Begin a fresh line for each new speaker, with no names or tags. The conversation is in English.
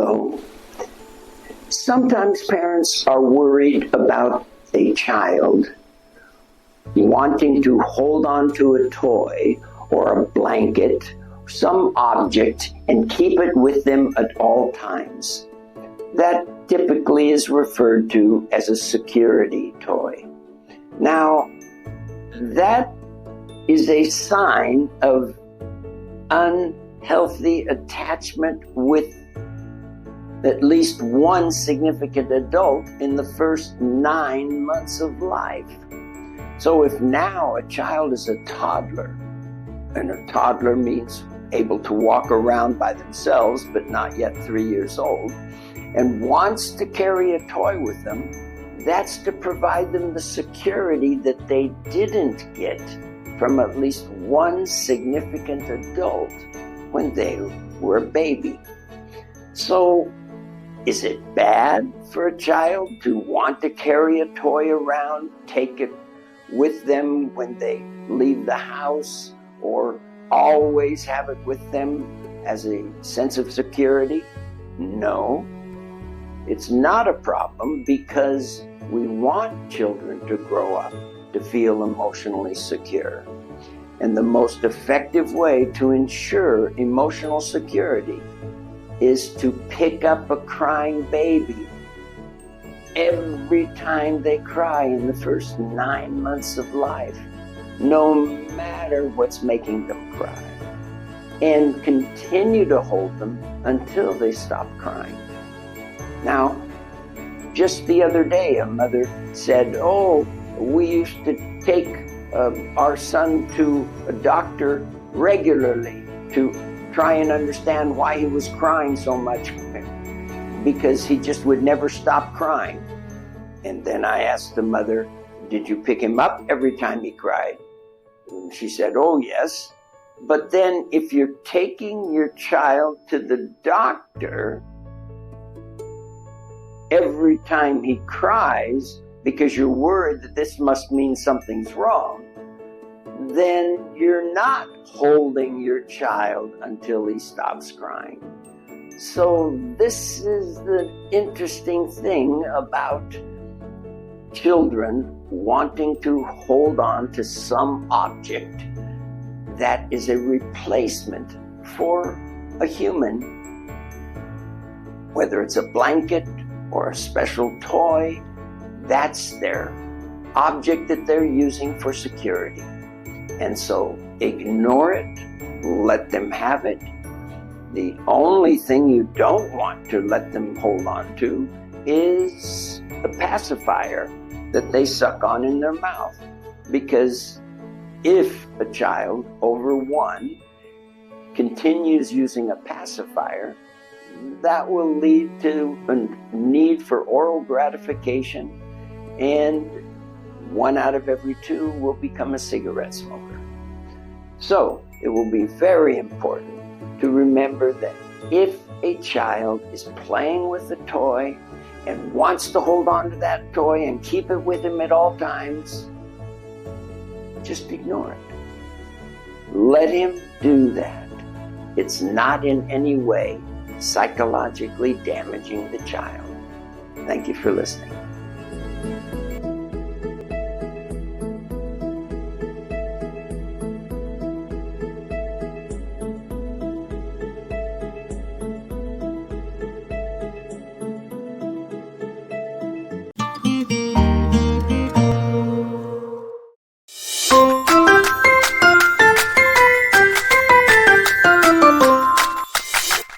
though, sometimes parents are worried about a child wanting to hold on to a toy or a blanket, some object, and keep it with them at all times. That typically is referred to as a security toy. Now, that is a sign of unhealthy attachment with at least one significant adult in the first 9 months of life. So if now a child is a toddler, and a toddler means able to walk around by themselves but not yet 3 years old, and wants to carry a toy with them, that's to provide them the security that they didn't get from at least one significant adult when they were a baby. So, is it bad for a child to want to carry a toy around, take it with them when they leave the house, or always have it with them as a sense of security? No, it's not a problem, because we want children to grow up to feel emotionally secure. And the most effective way to ensure emotional security is to pick up a crying baby every time they cry in the first 9 months of life, no matter what's making them cry, and continue to hold them until they stop crying. Now, just the other day, a mother said, "Oh, we used to take our son to a doctor regularly to try and understand why he was crying so much, because he just would never stop crying." And then I asked the mother, "Did you pick him up every time he cried?" And she said, "Oh, yes." But then if you're taking your child to the doctor every time he cries because you're worried that this must mean something's wrong, then you're not holding your child until he stops crying. So this is the interesting thing about children wanting to hold on to some object that is a replacement for a human, whether it's a blanket or a special toy. That's their object that they're using for security. And so ignore it, let them have it. The only thing you don't want to let them hold on to is a pacifier that they suck on in their mouth. Because if a child over 1 continues using a pacifier, that will lead to a need for oral gratification, and 1 out of every 2 will become a cigarette smoker. So it will be very important to remember that if a child is playing with a toy and wants to hold on to that toy and keep it with him at all times, just ignore it. Let him do that. It's not in any way psychologically damaging the child. Thank you for listening.